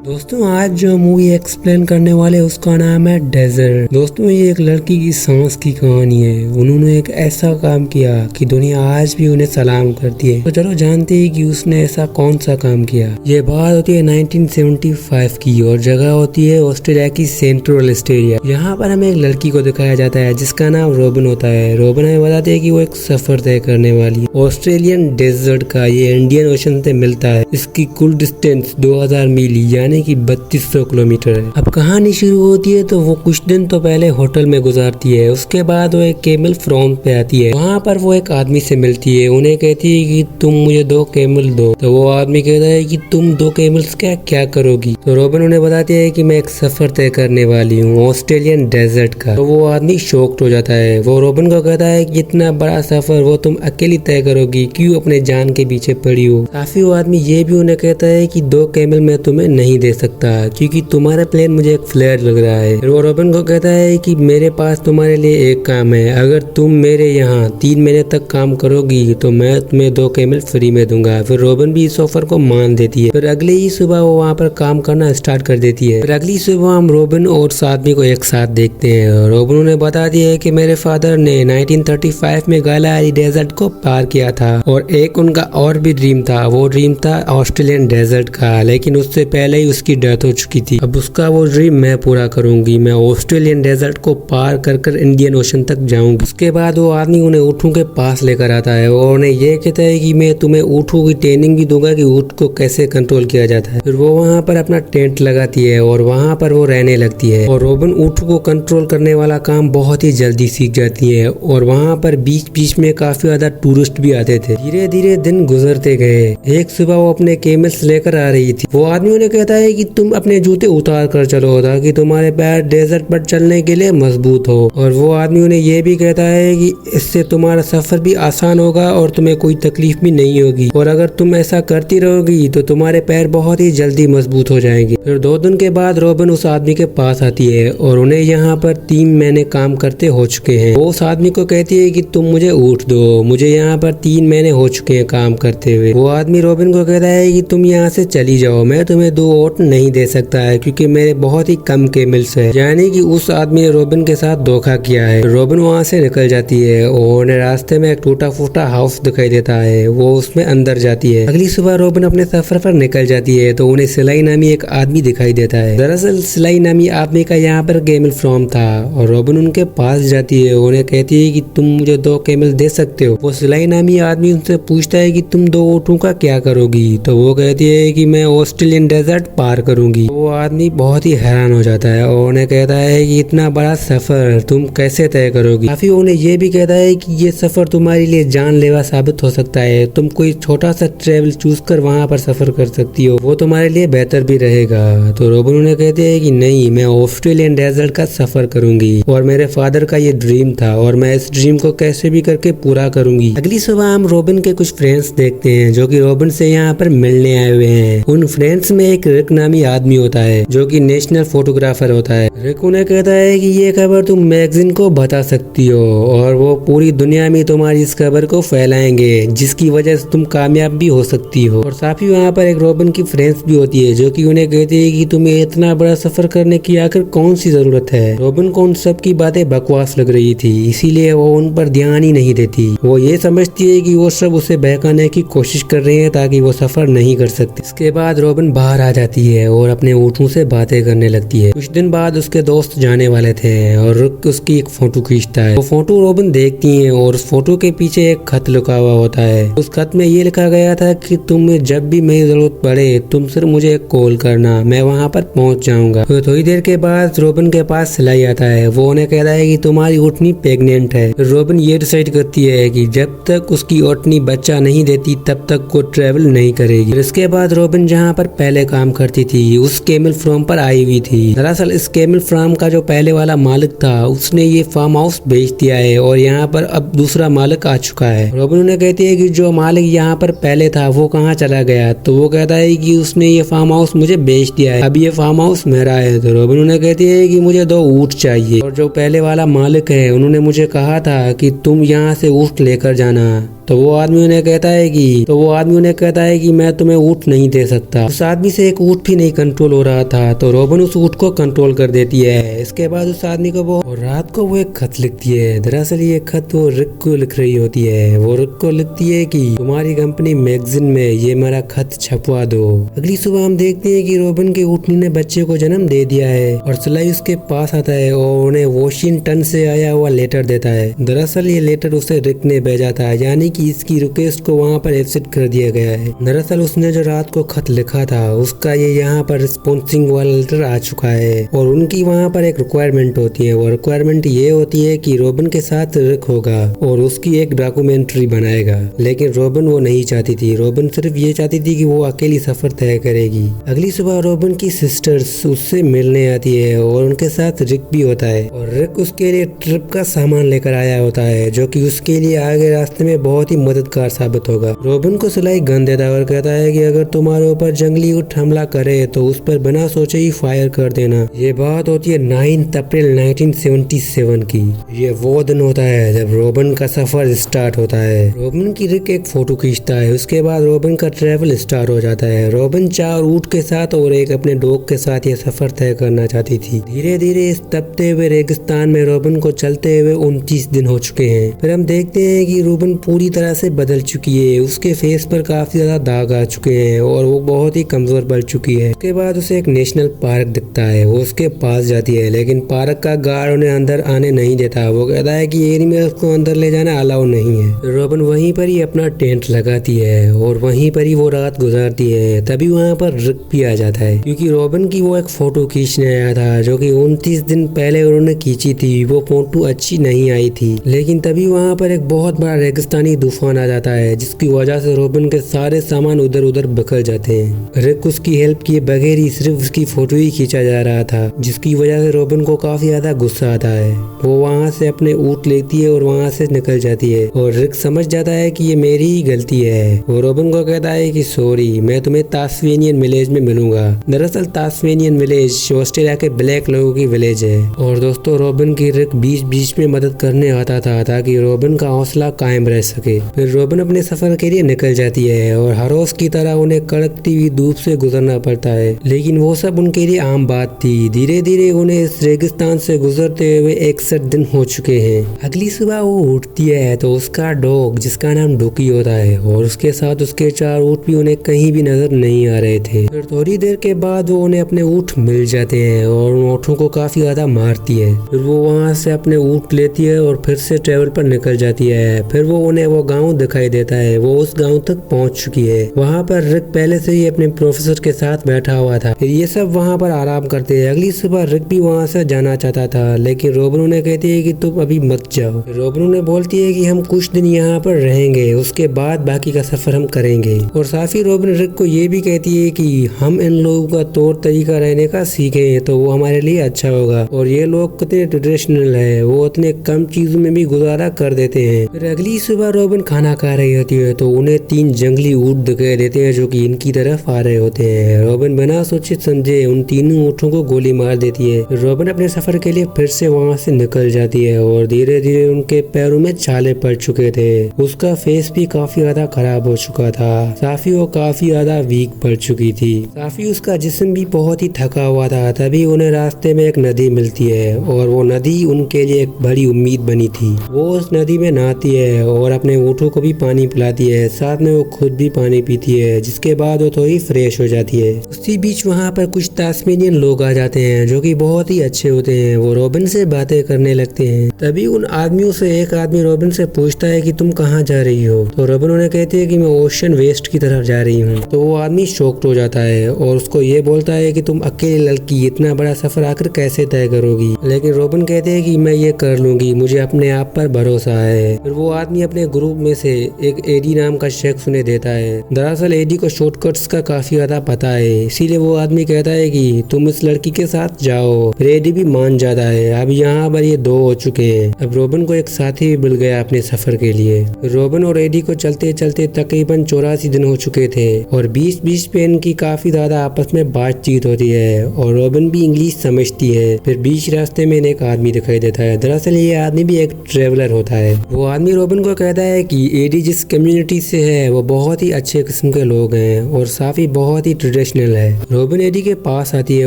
दोस्तों आज जो मूवी एक्सप्लेन करने वाले उसका नाम है डेजर्ट। दोस्तों ये एक लड़की की सांस की कहानी है। उन्होंने एक ऐसा काम किया कि दुनिया आज भी उन्हें सलाम करती है। तो चलो जानते हैं कि उसने ऐसा कौन सा काम किया। ये बात होती है 1975 की और जगह होती है ऑस्ट्रेलिया की सेंट्रल ऑस्ट्रेलिया। यहाँ पर हमें एक लड़की को दिखाया जाता है जिसका नाम रोबिन होता है। रोबिन हमें बताते हैं कि वो एक सफर तय करने वाली है ऑस्ट्रेलियन डेजर्ट का। ये इंडियन ओशन से मिलता है। इसकी कुल डिस्टेंस 2000 मील यानी कि 3200 किलोमीटर है। अब कहानी शुरू होती है तो वो कुछ दिन तो पहले होटल में गुजारती है। उसके बाद वो एक कैमल फार्म पे आती है। वहाँ पर वो एक आदमी से मिलती है। उन्हें कहती है कि तुम मुझे 2 कैमल दो। तो वो आदमी कहता है कि तुम 2 कैमल्स क्या क्या करोगी। तो रोबिन उन्हें बताती है कि मैं एक सफर तय करने वाली हूँ ऑस्ट्रेलियन डेजर्ट का। तो वो आदमी शॉक्ड हो जाता है। वो रोबिन को कहता है कि इतना बड़ा सफर वो तुम अकेली तय करोगी, क्यों अपने जान के पीछे पड़ी हो। काफी वो आदमी ये भी उन्हें कहता है कि 2 कैमल मैं तुम्हें नहीं दे सकता क्योंकि तुम्हारा प्लान मुझे एक फ्लेयर लग रहा है। फिर वो रोबिन को कहता है कि मेरे पास तुम्हारे लिए एक काम है। अगर तुम मेरे यहाँ 3 महीने तक काम करोगी तो मैं तुम्हें 2 कैमल फ्री में दूंगा। फिर रोबिन भी इस ऑफर को मान देती है। फिर अगले ही सुबह वो वहाँ पर काम करना स्टार्ट कर देती है। फिर अगली सुबह हम रोबिन और उस आदमी को एक साथ देखते हैं। रोबिन उन्हें बताती है कि मेरे फादर ने 1935 में गालारी डेजर्ट को पार किया था और एक उनका और भी ड्रीम था। वो ड्रीम था ऑस्ट्रेलियन डेजर्ट का, लेकिन उससे पहले ही उसकी डेथ हो चुकी थी। अब उसका वो ड्रीम मैं पूरा करूंगी। मैं ऑस्ट्रेलियन डेजर्ट को पार कर इंडियन ओशन तक जाऊंगी। उसके बाद वो आदमी उन्हें ऊँटों के पास लेकर आता है और उन्हें ये कहता है कि मैं तुम्हें ऊँटों की ट्रेनिंग भी दूंगा कि ऊँट को कैसे कंट्रोल किया जाता है। फिर वो वहाँ पर अपना टेंट लगाती है और वहाँ पर वो रहने लगती है और रोबिन ऊँट को कंट्रोल करने वाला काम बहुत ही जल्दी सीख जाती है। और वहाँ पर बीच बीच में काफी ज्यादा टूरिस्ट भी आते थे। धीरे धीरे दिन गुजरते गए। एक सुबह वो अपने कैमल्स लेकर आ रही थी। वो आदमी उन्हें कहता है कि तुम अपने जूते उतार कर चलो ताकि तुम्हारे पैर डेजर्ट पर चलने के लिए मजबूत हो। और वो आदमी उन्हें ये भी कहता है कि इससे तुम्हारा सफर भी आसान होगा और तुम्हें कोई तकलीफ भी नहीं होगी। और अगर तुम ऐसा करती रहोगी तो तुम्हारे पैर बहुत ही जल्दी मजबूत हो जाएंगे। फिर 2 दिन के बाद रोबिन उस आदमी के पास आती है और उन्हें यहाँ पर 3 महीने काम करते हो चुके हैं। वो उस आदमी को कहती है कि तुम मुझे ऊँट दो, मुझे यहाँ पर 3 महीने हो चुके हैं काम करते हुए। वो आदमी रोबिन को कहता है कि तुम यहाँ से चली जाओ, मैं तुम्हें 2 ऊँट नहीं दे सकता है क्योंकि मेरे बहुत ही कम कैमल्स है। यानी कि उस आदमी ने रोबिन के साथ धोखा किया है। रोबिन वहाँ से निकल जाती है और उन्हें रास्ते में एक टूटा फूटा हाउस दिखाई देता है। वो उसमें अंदर जाती है। अगली सुबह रोबिन अपने सफर पर निकल जाती है तो उन्हें सिलाई नामी एक आदमी दिखाई देता है। दरअसल सिलाई नामी आदमी का यहाँ पर कैमल फार्म था और रोबिन उनके पास जाती है। उन्हें कहती है कि तुम मुझे 2 कैमल दे सकते हो। वो सिलाई नामी आदमी उनसे पूछता है कि तुम 2 ऊँटों का क्या करोगी। तो वो कहती है कि मैं ऑस्ट्रेलियन डेजर्ट पार करूंगी। वो आदमी बहुत ही हैरान हो जाता है और उन्हें कहता है कि इतना बड़ा सफर तुम कैसे तय करोगी। काफी उन्हें ये भी कहता है कि ये सफर तुम्हारे लिए जानलेवा साबित हो सकता है। तुम कोई छोटा सा ट्रेवल चूज कर वहाँ पर सफर कर सकती हो, वो तुम्हारे लिए बेहतर भी रहेगा। तो रोबिन उन्हें कहते हैं कि नहीं, मैं ऑस्ट्रेलियन डेजर्ट का सफर करूंगी और मेरे फादर का ये ड्रीम था और मैं इस ड्रीम को कैसे भी करके पूरा करूंगी। अगली सुबह हम रोबिन के कुछ फ्रेंड्स देखते हैं जो कि रोबिन से यहाँ पर मिलने आए हुए हैं। उन फ्रेंड्स में एक रिक नामी आदमी होता है जो कि नेशनल फोटोग्राफर होता है। रिक उन्हें कहता है कि ये खबर तुम मैगजीन को बता सकती हो और वो पूरी दुनिया में तुम्हारी इस खबर को फैलाएंगे जिसकी वजह से तुम कामयाब भी हो सकती हो। और साथ ही वहाँ पर एक रोबिन की फ्रेंड्स भी होती है जो कि उन्हें कहती है कि तुम्हें इतना बड़ा सफर करने की आखिर कौन सी जरूरत है। रोबिन को उन सब की बातें बकवास लग रही थी, इसीलिए वो उन पर ध्यान ही नहीं देती। वो ये समझती है कि वो सब उसे बहकाने की कोशिश कर रहे हैं ताकि वो सफर नहीं कर सकती। इसके बाद रोबिन बाहर आ जाती है और अपने ऊँटों से बातें करने लगती है। कुछ दिन बाद उसके दोस्त जाने वाले थे और रुक उसकी एक फोटो खींचता है। वो फोटो रोबिन देखती है और उस फोटो के पीछे एक खत लिखा हुआ होता है। उस खत में ये लिखा गया था कि तुम्हें जब भी मेरी जरूरत पड़े तुम सिर्फ मुझे कॉल करना, मैं वहाँ पर पहुँच जाऊंगा। तो थोड़ी देर के बाद रोबिन के पास सिलाई आता है। वो उन्हें कहता है कि तुम्हारी ऊँटनी प्रेग्नेंट है। रोबिन ये डिसाइड करती है कि जब तक उसकी ऊँटनी बच्चा नहीं देती तब तक वो ट्रेवल नहीं करेगी। इसके बाद रोबिन जहाँ पर पहले काम करती थी उस कैमल फार्म पर आई हुई थी। दरअसल इस कैमल फार्म का जो पहले वाला मालिक था उसने ये फार्म हाउस बेच दिया है और यहाँ पर अब दूसरा मालिक आ चुका है। रोबिन उन्हें कहती है कि जो मालिक यहाँ पर पहले था वो कहाँ चला गया। तो वो कहता है कि उसने ये फार्म हाउस मुझे बेच दिया है, अब ये फार्म हाउस मेरा है। तो रोबिन उन्हें कहती है कि मुझे 2 ऊँट चाहिए और जो पहले वाला मालिक है उन्होंने मुझे कहा था कि तुम यहाँ से ऊँट लेकर जाना। तो वो आदमी उन्हें कहता है कि मैं तुम्हें ऊँट नहीं दे सकता। उस आदमी से एक ऊँट भी नहीं कंट्रोल हो रहा था, तो रोबिन उस ऊँट को कंट्रोल कर देती है। इसके बाद उस आदमी को वो रात को वो एक खत लिखती है। दरअसल ये खत वो रिक को लिख रही होती है। वो रिक को लिखती है कि तुम्हारी कंपनी मैगजीन में ये मेरा खत छपवा दो। अगली सुबह हम देखते हैं कि रोबिन के ऊँटनी ने बच्चे को जन्म दे दिया है और सलाई उसके पास आता है और उन्हें वॉशिंगटन से आया हुआ लेटर देता है। दरअसल ये लेटर उसे रिक ने भेजा था, यानी कि इसकी रिक्वेस्ट को वहाँ पर एक्सेप्ट कर दिया गया है। दरअसल उसने जो रात को खत लिखा था उसका ये यहाँ पर रिस्पॉन्सिंग वाला लेटर आ चुका है और उनकी वहाँ पर एक रिक्वायरमेंट होती है। वो रिक्वायरमेंट ये होती है कि रोबिन के साथ रिक होगा और उसकी एक डॉक्यूमेंट्री बनाएगा, लेकिन रोबिन वो नहीं चाहती थी। रोबिन सिर्फ ये चाहती थी कि वो अकेली सफर तय करेगी। अगली सुबह रोबिन की सिस्टर्स उससे मिलने आती है और उनके साथ रिक भी होता है और रिक उसके लिए ट्रिप का सामान लेकर आया होता है, जो कि उसके लिए आगे रास्ते में बहुत ही मददगार साबित होगा। रोबिन को सिलाई गन देता है और कहता है कि अगर तुम्हारे ऊपर जंगली ऊँट हमला करे तो उस पर बिना सोचे ही फायर कर देना। ये बात होती है 9 अप्रैल 1977 की। ये वो दिन होता है जब रोबिन का सफर स्टार्ट होता है। रोबिन की रिक एक फोटो खींचता है। उसके बाद रोबिन का ट्रेवल स्टार्ट हो जाता है। रोबिन 4 ऊँट के साथ और एक अपने डॉग के साथ ये सफर तय करना चाहती थी। धीरे धीरे इस तपते हुए रेगिस्तान में रोबिन को चलते हुए 29 दिन हो चुके हैं। फिर हम देखते हैं कि रोबिन पूरी तरह से बदल चुकी है। उसके फेस पर काफी ज्यादा दाग आ चुके हैं और वो बहुत ही कमजोर पड़ चुकी है। उसके बाद उसे एक नेशनल पार्क दिखता है। वो उसके पास जाती है, लेकिन पार्क का गार्ड उन्हें अंदर आने नहीं देता। वो कहता है कि एरिया में उसको अंदर ले जाना अलाउ नहीं है। रोबिन वहीं पर ही अपना टेंट लगाती है और वहीं पर ही वो रात गुजारती है। तभी वहाँ पर रिक भी आ जाता है, क्योंकि रोबिन की वो एक फोटो खींचने आया था जो कि 29 दिन पहले उन्होंने खींची थी। वो फोटो अच्छी नहीं आई थी, लेकिन तभी वहाँ पर एक बहुत बड़ा रेगिस्तानी तूफान आ जाता है, जिसकी वजह से रोबिन के सारे सामान उधर उधर बिखर जाते हैं। रिक उसकी हेल्प किए बगैर ही सिर्फ उसकी फोटो ही खींचा जा रहा था, जिसकी वजह से रोबिन को काफी ज्यादा गुस्सा आता है। वो वहाँ से अपने ऊँट लेती है और वहाँ से निकल जाती है और रिक समझ जाता है कि ये मेरी ही गलती है। वो रोबिन को कहता है कि सॉरी, मैं तुम्हें तास्मेनियन विलेज में मिलूंगा। दरअसल तास्मेनियन विलेज ऑस्ट्रेलिया के ब्लैक लोगों की विलेज है। और दोस्तों, रोबिन की रिक बीच बीच में मदद करने आता था ताकि रोबिन का हौसला कायम रह सके। फिर रोबिन अपने सफर के लिए निकल जाती है और हर रोज की तरह उन्हें कड़कती हुई धूप से गुजरना पड़ता है, लेकिन वो सब उनके लिए आम बात थी। धीरे धीरे उन्हें इस रेगिस्तान से गुजरते हुए 61 दिन हो चुके हैं। अगली सुबह वो उठती है तो उसका डॉग, जिसका नाम डुकी होता है, और उसके साथ उसके 4 ऊँट भी उन्हें कहीं भी नजर नहीं आ रहे थे। फिर थोड़ी देर के बाद वो उन्हें अपने ऊँट मिल जाते हैं और उन ऊँटों को काफी ज्यादा मारती है। फिर वो वहाँ से अपने ऊँट लेती है और फिर से ट्रेवल पर निकल जाती है। फिर वो उन्हें वो गांव दिखाई देता है। वो उस गांव तक पहुँच चुकी है। वहाँ पर रिक पहले से ही अपने प्रोफेसर के साथ बैठा हुआ था। फिर ये सब वहाँ पर आराम करते हैं। अगली सुबह रिक भी वहाँ से जाना चाहता था, लेकिन रोबिन उन्हें कहती है कि तुम अभी मत जाओ। रोबिन उन्हें बोलती है कि हम कुछ दिन यहाँ पर रहेंगे, उसके बाद बाकी का सफर हम करेंगे। और साथ ही रोबिन रिक को ये भी कहती है कि हम इन लोगों का तौर तरीका रहने का सीखें तो वो हमारे लिए अच्छा होगा। और ये लोग कितने ट्रेडिशनल है, वो इतने कम चीजों में भी गुजारा कर देते हैं। फिर अगली सुबह रोबिन खाना खा रही होती है तो उन्हें 3 जंगली ऊँट दिखाई देते हैं जो कि इनकी तरफ आ रहे होते हैं। रोबिन बिना सोचे समझे उन तीनों ऊँटों को गोली मार देती है। रोबिन अपने सफर के लिए फिर से वहाँ से निकल जाती है और धीरे धीरे उनके पैरों में छाले पड़ चुके थे। उसका फेस भी काफी ज्यादा खराब हो चुका था। साफी वो काफी ज्यादा वीक पड़ चुकी थी। साफी उसका जिस्म भी बहुत ही थका हुआ था। तभी उन्हें रास्ते में एक नदी मिलती है और वो नदी उनके लिए एक बड़ी उम्मीद बनी थी। वो उस नदी में नहाती है और अपने ऊँटों को भी पानी पिलाती है, साथ में वो खुद भी पानी पीती है, जिसके बाद वो थोड़ी फ्रेश हो जाती है। उसी बीच वहाँ पर कुछ तास्मेनियन लोग आ जाते हैं जो कि बहुत ही अच्छे होते हैं। वो रोबिन से बातें करने लगते हैं। तभी उन आदमियों से एक आदमी रोबिन से पूछता है कि तुम कहाँ जा रही हो। तो रोबिन उन्हें कहती है कि मैं ओशन वेस्ट की तरफ जा रही हूँ। तो वो आदमी शॉक्ड हो जाता है और उसको ये बोलता है कि तुम अकेली लड़की इतना बड़ा सफर आकर कैसे तय करोगी। लेकिन रोबिन कहते हैं कि मैं ये कर लूंगी, मुझे अपने आप पर भरोसा है। फिर वो आदमी अपने ग्रुप में से एक एडी नाम का शख्स उन्हें देता है। दरअसल एडी को शॉर्टकट्स का काफी ज्यादा पता है, इसीलिए वो आदमी कहता है कि तुम इस लड़की के साथ जाओ। फिर एडी भी मान जाता है। अब यहाँ पर ये 2 हो चुके हैं। अब रोबिन को एक साथी भी मिल गया अपने सफर के लिए। रोबिन और एडी को चलते चलते तकरीबन 84 दिन हो चुके थे और बीच बीच पे इनकी काफी ज्यादा आपस में बातचीत होती है और रोबिन भी इंग्लिश समझती है। फिर बीच रास्ते में एक आदमी दिखाई देता है। दरअसल ये आदमी भी एक ट्रेवलर होता है। वो आदमी रोबिन को कहता है है कि एडी जिस कम्युनिटी से है वो बहुत ही अच्छे किस्म के लोग हैं और साफी बहुत ही ट्रेडिशनल है। रॉबिन एडी के पास आती है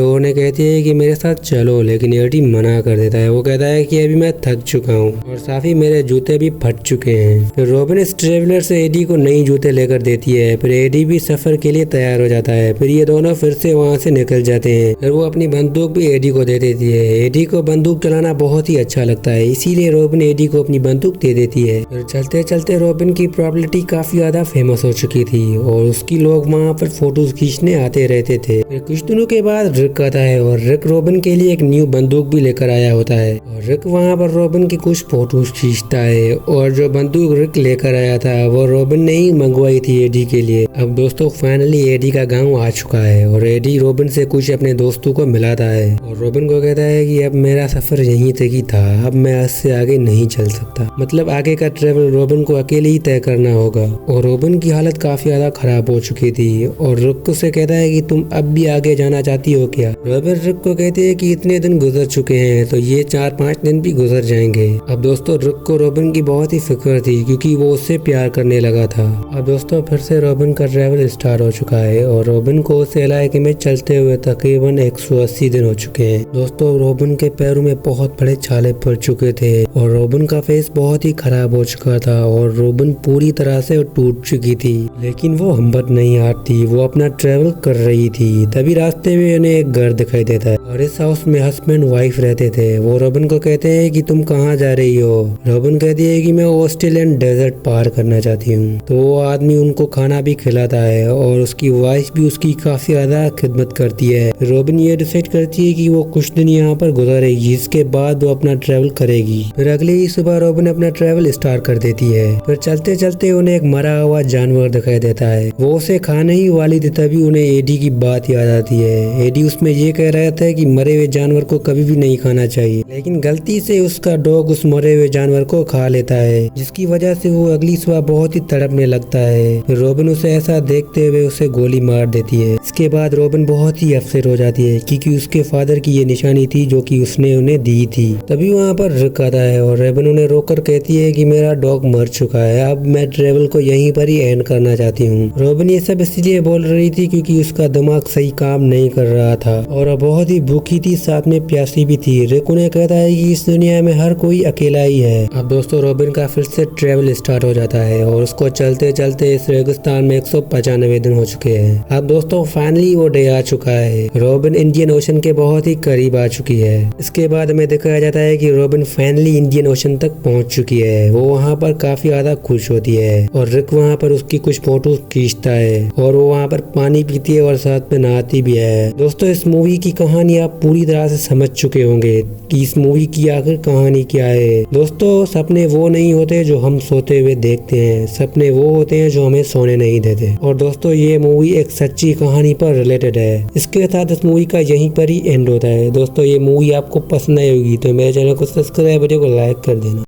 और उन्हें कहती है कि मेरे साथ चलो, लेकिन एडी मना कर देता है। वो कहता है कि अभी मैं थक चुका हूँ और साफी मेरे जूते भी फट चुके हैं। फिर रॉबिन इस ट्रेवलर से एडी को नई जूते लेकर देती है। फिर एडी भी सफर के लिए तैयार हो जाता है। फिर ये दोनों फिर से वहाँ से निकल जाते हैं। फिर वो अपनी बंदूक भी एडी को दे देती है। एडी को बंदूक चलाना बहुत ही अच्छा लगता है, इसीलिए रॉबिन एडी को अपनी बंदूक दे देती है। फिर चलते चलते रॉबिन की पॉपुलैरिटी काफी ज्यादा फेमस हो चुकी थी और उसकी लोग वहाँ पर फोटोज खींचने आते रहते थे। फिर कुछ दिनों के बाद रिक आता है और रिक रॉबिन के लिए एक न्यू बंदूक भी लेकर आया होता है और रिक वहाँ पर रॉबिन की कुछ फोटोज खींचता है। और जो बंदूक रिक लेकर आया था वो रॉबिन ने ही मंगवाई थी एडी के लिए। अब दोस्तों फाइनली एडी का गाँव आ चुका है और एडी रॉबिन से कुछ अपने दोस्तों को मिलाता है और रॉबिन को कहता है कि अब मेरा सफर यहीं तक ही था, अब मैं इससे आगे नहीं चल सकता। मतलब आगे का ट्रेवल रॉबिन को अकेले ही तय करना होगा। और रॉबिन की हालत काफी ज्यादा खराब हो चुकी थी और रिक से कहता है कि तुम अब भी आगे जाना चाहती हो क्या। रॉबिन रिक को कहते हैं कि इतने दिन गुजर चुके हैं तो ये 4-5 दिन भी गुजर जाएंगे। अब दोस्तों रिक को रॉबिन की बहुत ही फिक्र थी क्योंकि वो उससे प्यार करने लगा था। अब दोस्तों फिर से रॉबिन का ट्रेवल स्टार्ट हो चुका है और रॉबिन को उस इलाके में चलते हुए तकरीबन 180 दिन हो चुके हैं। दोस्तों रॉबिन के पैरों में बहुत बड़े छाले पड़ चुके थे और रॉबिन का फेस बहुत ही खराब हो चुका था और रॉबिन पूरी तरह से टूट चुकी थी, लेकिन वो हिम्मत नहीं हारती। वो अपना ट्रेवल कर रही थी। तभी रास्ते में उन्हें एक घर दिखाई देता है और इस हाउस में हस्बैंड वाइफ रहते थे। वो रॉबिन को कहते हैं कि तुम कहाँ जा रही हो। रॉबिन कहती है कि मैं ऑस्ट्रेलियन डेजर्ट पार करना चाहती हूँ। तो वो आदमी उनको खाना भी खिलाता है और उसकी वाइफ भी उसकी काफी ज्यादा खिदमत करती है। रॉबिन ये डिसाइड करती है कि वो कुछ दिन यहाँ पर गुजारेगी, इसके बाद वो अपना ट्रेवल करेगी। फिर अगले ही सुबह रॉबिन अपना ट्रेवल स्टार्ट कर देती है। फिर चलते चलते उन्हें एक मरा हुआ जानवर दिखाई देता है। वो उसे खाने ही वाली थी, तभी उन्हें एडी की बात याद आती है। एडी उसमें ये कह रहा था कि मरे हुए जानवर को कभी भी नहीं खाना चाहिए, लेकिन गलती से उसका डॉग उस मरे हुए जानवर को खा लेता है, जिसकी वजह से वो अगली सुबह बहुत ही तड़पने लगता है। फिर रॉबिन उसे ऐसा देखते हुए उसे गोली मार देती है। इसके बाद रॉबिन बहुत ही अपसेट हो जाती है क्योंकि उसके फादर की ये निशानी थी जो कि उसने उन्हें दी थी। तभी वहाँ पर रिक आता है और रॉबिन उन्हें रोककर कहती है कि मेरा डॉग मर चुका है, अब मैं ट्रेवल को यहीं पर ही एंड करना चाहती हूँ। रॉबिन ये सब इसलिए बोल रही थी क्योंकि उसका दिमाग सही काम नहीं कर रहा था और बहुत ही भूखी थी, साथ में प्यासी भी थी। रिक उन्हें कहता है कि इस दुनिया में हर कोई अकेला ही है। अब दोस्तों रॉबिन का फिर से ट्रेवल स्टार्ट हो जाता है और उसको चलते चलते इस रेगिस्तान में 195 दिन हो चुके हैं। अब दोस्तों फाइनली वो डे आ चुका है। रॉबिन इंडियन ओशन के बहुत ही करीब आ चुकी है। इसके बाद हमें दिखाया जाता है कि रॉबिन फाइनली इंडियन ओशन तक पहुंच चुकी है। वो वहाँ पर काफी ज्यादा खुश होती है और रिक वहाँ पर उसकी कुछ फोटो खींचता है और वो वहाँ पर पानी पीती है और साथ में नहाती भी है। दोस्तों इस मूवी की कहानी आप पूरी तरह से समझ चुके होंगे कि इस मूवी की आखिर कहानी क्या है। दोस्तों सपने वो नहीं होते जो हम सोते हुए देखते हैं, सपने वो होते हैं जो हमें सोने नहीं देते। और दोस्तों ये मूवी एक सच्ची कहानी पर रिलेटेड है। इसके साथ इस मूवी का यहीं पर ही एंड होता है। दोस्तों ये मूवी आपको पसंद आई होगी तो मेरे चैनल को सब्सक्राइब, वीडियो को लाइक कर देना।